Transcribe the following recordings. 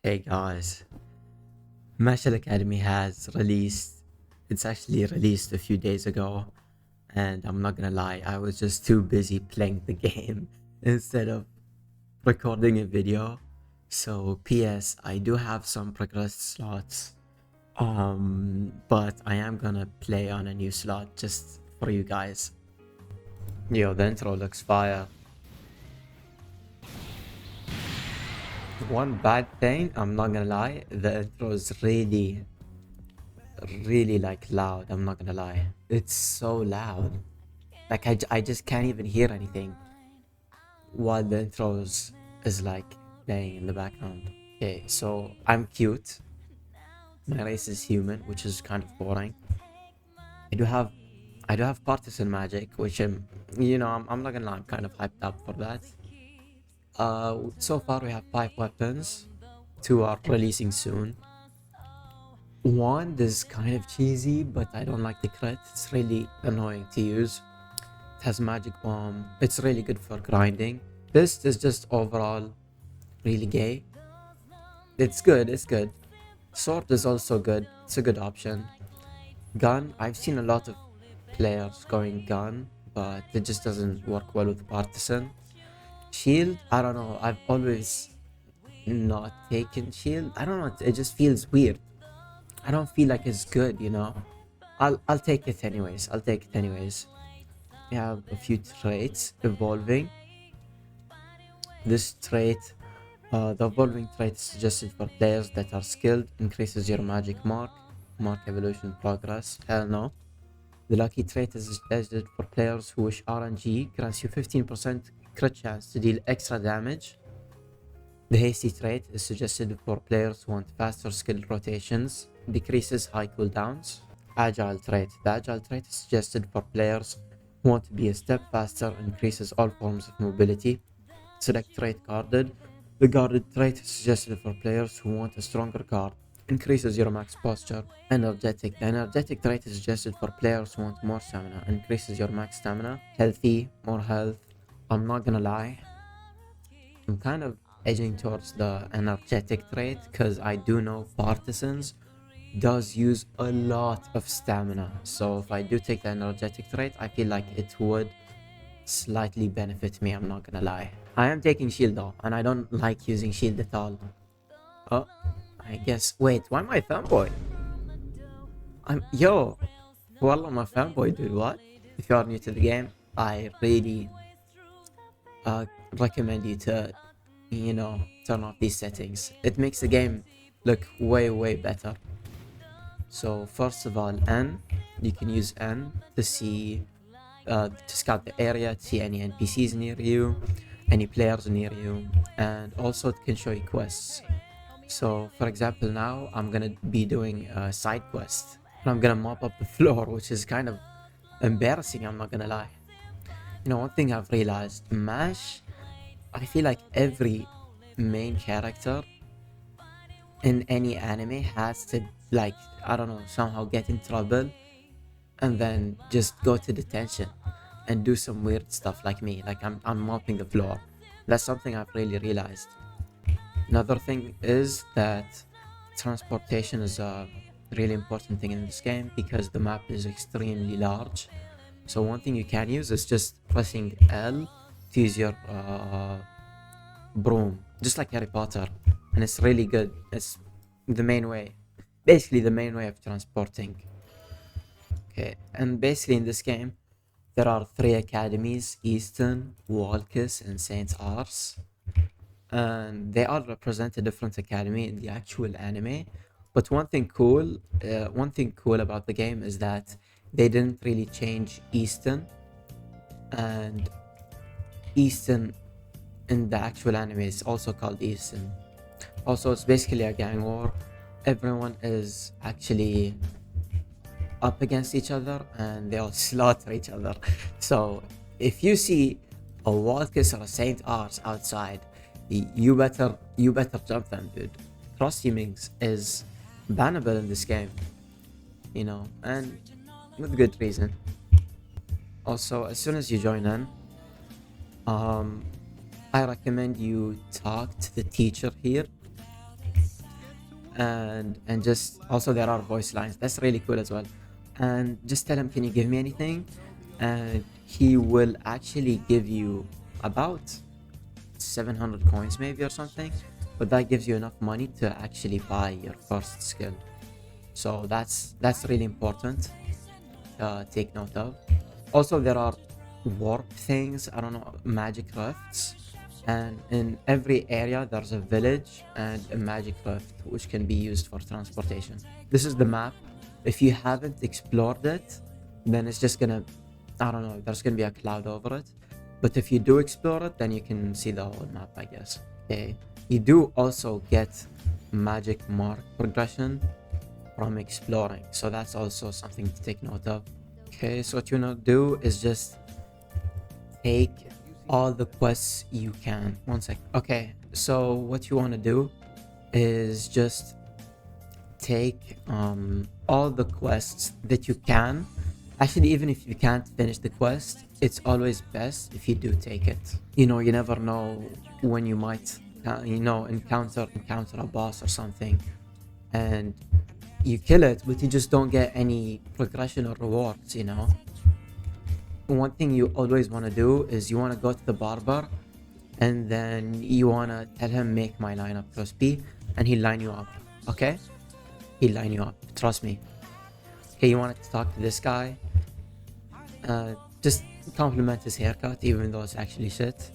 Hey guys, Mashle Academy has released, it's actually released a few days ago, and I'm not gonna lie, I was just too busy playing the game instead of recording a video. So, PS, I do have some progress slots, but I am gonna play on a new slot just for you guys. Yo, the intro looks fire. One bad thing, I'm not gonna lie, the intro is really like loud. I'm not gonna lie, it's so loud, like I just can't even hear anything while the intros is like playing in the background. Okay, so I'm cute, my race is human, which is kind of boring. I do have i do have partisan magic, which I'm not gonna lie, I'm kind of hyped up for that. So far we have 5 weapons. Two are releasing soon. One is kind of cheesy, but I don't like the crit. It's really annoying to use. It has magic bomb. It's really good for grinding. This is just overall really gay. It's good. It's good. Sword is also good. It's a good option. Gun. I've seen a lot of players going gun, but it just doesn't work well with partisan. Shield. I don't know. I've always not taken shield. I don't know. It just feels weird. I don't feel like it's good. I'll take it anyways. I'll take it anyways. We have a few traits. Evolving. This trait, the evolving trait is suggested for players that are skilled, increases your magic mark evolution progress. Hell no. The lucky trait is suggested for players who wish RNG, grants you 15% crit chance to deal extra damage. The hasty trait is suggested for players who want faster skill rotations, decreases high cooldowns. Agile trait. The agile trait is suggested for players who want to be a step faster, increases all forms of mobility. Select trait guarded. The guarded trait is suggested for players who want a stronger guard, increases your max posture. Energetic. The energetic trait is suggested for players who want more stamina, increases your max stamina. Healthy, more health. I'm not gonna lie, I'm kind of edging towards the energetic trait because I do know partisans does use a lot of stamina. So if I do take the energetic trait, I feel like it would slightly benefit me. I'm not gonna lie. I am taking shield though, and I don't like using shield at all. Oh, I guess. Wait, why am I fanboy? Well, I'm a fanboy, dude. What? If you are new to the game, I really recommend you to, turn off these settings. It makes the game look way better. So first of all, N, you can use N to see, to scout the area, to see any NPCs near you, any players near you, and also it can show you quests. So for example, now I'm gonna be doing a side quest, and I'm gonna mop up the floor, which is kind of embarrassing, I'm not gonna lie. One thing I've realized, I feel like every main character in any anime has to, like, I don't know, somehow get in trouble and then just go to detention and do some weird stuff like me, like I'm mopping the floor. That's something I've really realized. Another thing is that transportation is a really important thing in this game because the map is extremely large. So one thing you can use is just pressing L to use your broom, just like Harry Potter, and it's really good. It's the main way, basically the main way of transporting. Okay, and basically in this game there are 3 academies: Easton, Walkes, and Saint Ars, and they all represent a different academy in the actual anime. But one thing cool about the game is that they didn't really change Easton, and Easton in the actual anime is also called Easton. Also, it's basically a gang war. Everyone is actually up against each other and they all slaughter each other. So if you see a Walkes or a Saint Ars outside, you better jump them, dude. Cross teaming is bannable in this game, and with good reason. Also, as soon as you join in, I recommend you talk to the teacher here and just also there are voice lines. That's really cool as well. And just tell him, can you give me anything? And he will actually give you about 700 coins maybe or something, but that gives you enough money to actually buy your first skill. So that's really important to take note of. Also, there are warp things, I don't know, magic rifts, and in every area there's a village and a magic rift which can be used for transportation. This is the map. If you haven't explored it, then it's just gonna, I don't know, there's gonna be a cloud over it. But if you do explore it, then you can see the whole map, I guess. Okay, you do also get magic mark progression from exploring, so that's also something to take note of. Okay, so what you wanna do is just take all the quests you can. One sec. Okay, so what you want to do is just take all the quests that you can. Actually, even if you can't finish the quest, it's always best if you do take it. You know, you never know when you might encounter a boss or something, and you kill it, but you just don't get any progression or rewards, you know. One thing you always want to do is you want to go to the barber, and then you want to tell him, make my lineup, press B, and he'll line you up. Okay, he'll line you up, trust me. Okay, you want to talk to this guy, just compliment his haircut even though it's actually shit,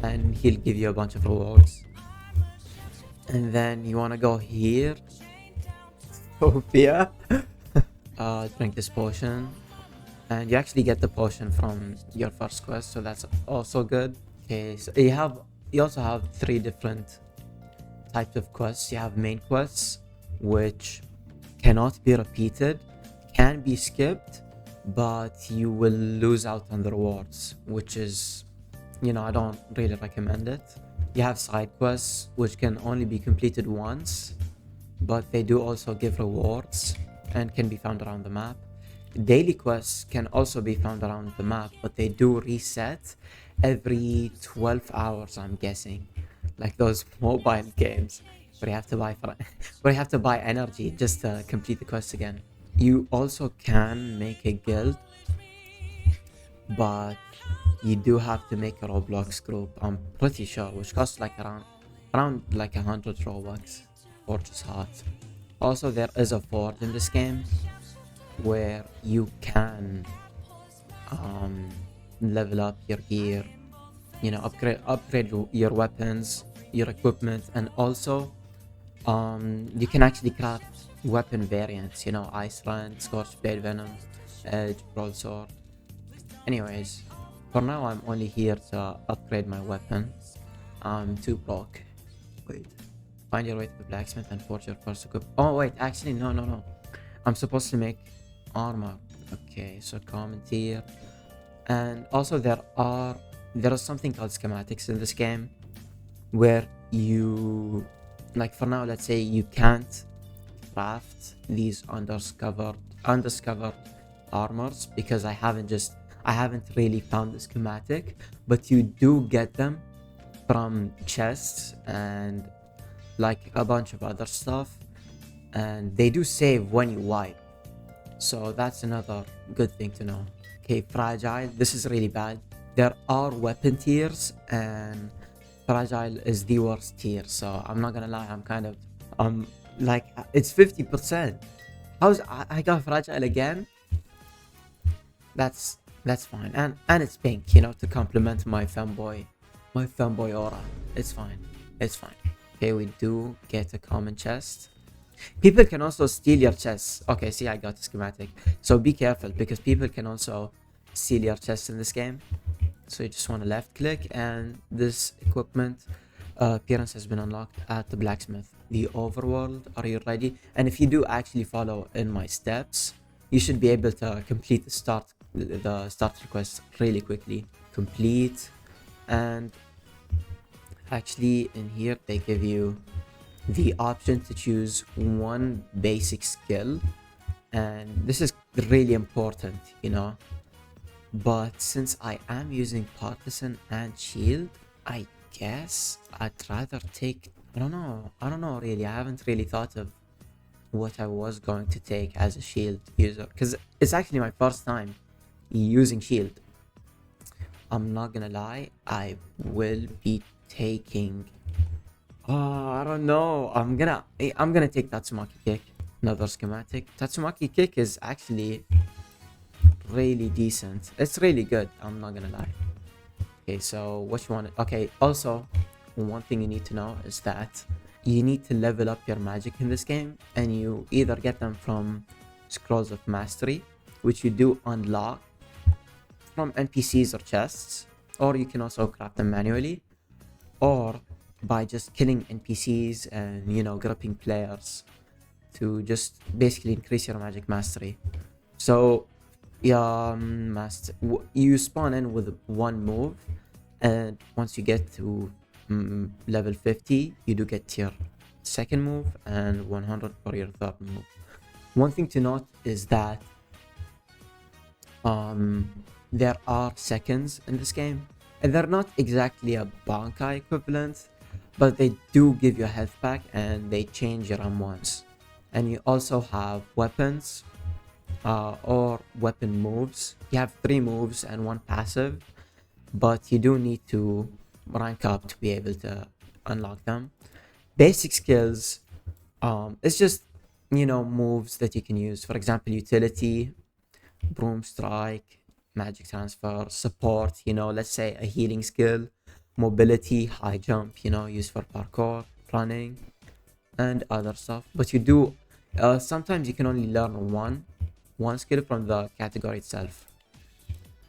and he'll give you a bunch of rewards. And then you want to go here, Sophia, drink this potion, and you actually get the potion from your first quest, so that's also good. Okay, so you also have 3 different types of quests. You have main quests, which cannot be repeated, can be skipped, but you will lose out on the rewards, which is, you know, I don't really recommend it. You have side quests, which can only be completed once, but they do also give rewards and can be found around the map. Daily quests can also be found around the map, but they do reset every 12 hours, I'm guessing. Like those mobile games where you have to buy energy just to complete the quest again. You also can make a guild, but you do have to make a Roblox group, I'm pretty sure, which costs like around like 100 Robux. Forge is hot. Also, there is a forge in this game where you can level up your gear, you know, upgrade your weapons, your equipment, and also you can actually craft weapon variants, you know, Ice Rand, Scorched Blade Venom, Edge, Broadsword. Anyways, for now I'm only here to upgrade my weapon. I'm too broke. Wait, find your way to the blacksmith and forge your first equipment. Oh wait, actually no, I'm supposed to make armor. Okay, so comment here. And also there is something called schematics in this game, where you, like, for now, let's say you can't craft these undiscovered armors because I haven't really found the schematic, but you do get them from chests and like a bunch of other stuff, and they do save when you wipe, so that's another good thing to know. Okay, fragile, this is really bad. There are weapon tiers, and fragile is the worst tier, so I'm not gonna lie, I'm kind of like, it's 50%. I got fragile again? That's fine, and it's pink, you know, to complement my fanboy aura. It's fine. Okay, we do get a common chest. People can also steal your chests. Okay, see, I got the schematic, so be careful because people can also steal your chests in this game. So you just want to left click, and this equipment appearance has been unlocked at the blacksmith. The overworld, are you ready? And if you do actually follow in my steps, you should be able to complete the start request really quickly. Complete, and actually in here they give you the option to choose one basic skill, and this is really important, you know. But since I am using partisan and shield, I guess I'd rather take I don't know really. I haven't really thought of what I was going to take as a shield user, because it's actually my first time using shield. I'm not gonna lie, I will be taking, I don't know. I'm gonna take Tatsumaki kick. Another schematic. Tatsumaki kick is actually really decent. It's really good. I'm not gonna lie. Okay, so what you want? Okay, also one thing you need to know is that you need to level up your magic in this game, and you either get them from scrolls of mastery, which you do unlock from NPCs or chests, or you can also craft them manually, or by just killing NPCs and, you know, gripping players to just basically increase your magic mastery. So yeah, you spawn in with one move, and once you get to level 50, you do get your second move and 100 for your third move. One thing to note is that there are seconds in this game, and they're not exactly a Bankai equivalent, but they do give you a health pack and they change your M1s. And you also have weapons or weapon moves. You have 3 moves and 1 passive, but you do need to rank up to be able to unlock them. Basic skills, it's just, you know, moves that you can use. For example, utility, broom strike, magic transfer, support, you know, let's say a healing skill, mobility, high jump, you know, used for parkour, running, and other stuff. But you do, sometimes you can only learn one skill from the category itself.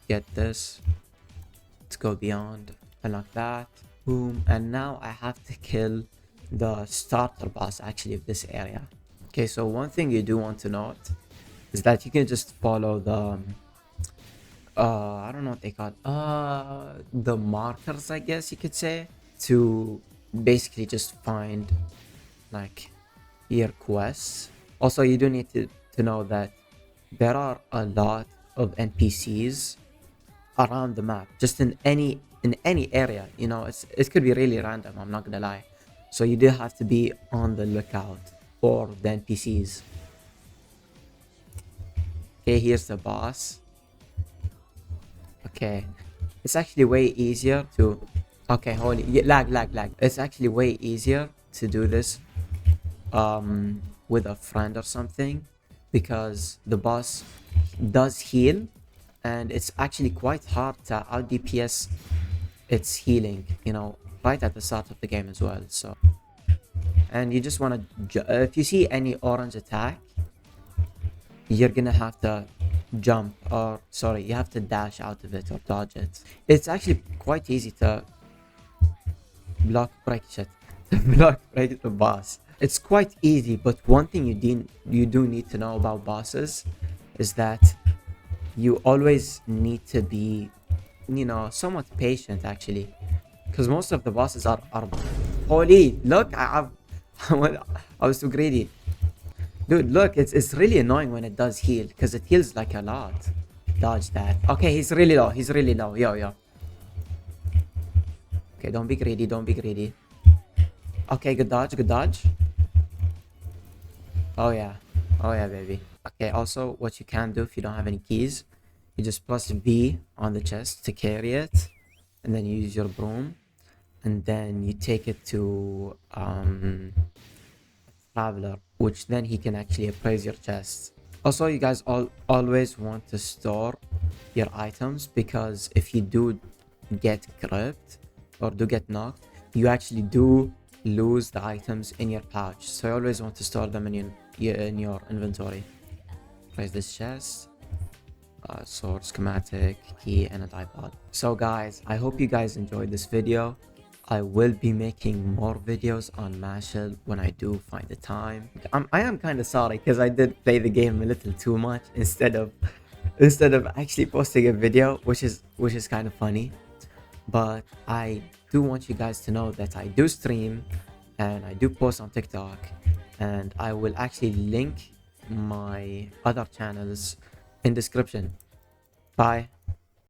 Get this. Let's go beyond. Unlock that. Boom. And now I have to kill the starter boss actually of this area. Okay, so one thing you do want to note is that you can just follow the I don't know what they call it, the markers, I guess you could say, to basically just find like your quests. Also, you do need to know that there are a lot of NPCs around the map, just in any area, you know. It could be really random, I'm not gonna lie. So you do have to be on the lookout for the NPCs. Okay, here's the boss. Okay, it's actually way easier to, okay, holy, lag. It's actually way easier to do this with a friend or something, because the boss does heal, and it's actually quite hard to out DPS its healing, you know, right at the start of the game as well. So, and you just want to, if you see any orange attack, you're gonna have to jump, or sorry, you have to dash out of it or dodge it. It's actually quite easy to block break the boss. It's quite easy, but one thing you do need to know about bosses is that you always need to be, you know, somewhat patient actually, because most of the bosses are holy, look, I was too greedy. Dude, look, it's really annoying when it does heal, because it heals like a lot. Dodge that. Okay, he's really low. Yo. Okay, don't be greedy. Okay, good dodge. Oh yeah, baby. Okay, also what you can do if you don't have any keys, you just press V on the chest to carry it, and then you use your broom, and then you take it to traveler, which then he can actually appraise your chest. Also, you guys always want to store your items, because if you do get gripped or do get knocked, you actually do lose the items in your pouch. So you always want to store them in your inventory. Place this chest, sword, schematic, key, and a tripod. So guys, I hope you guys enjoyed this video. I will be making more videos on Mashle when I do find the time. I am kind of sorry, because I did play the game a little too much instead of actually posting a video, which is kind of funny. But I do want you guys to know that I do stream and I do post on TikTok, and I will actually link my other channels in description. Bye.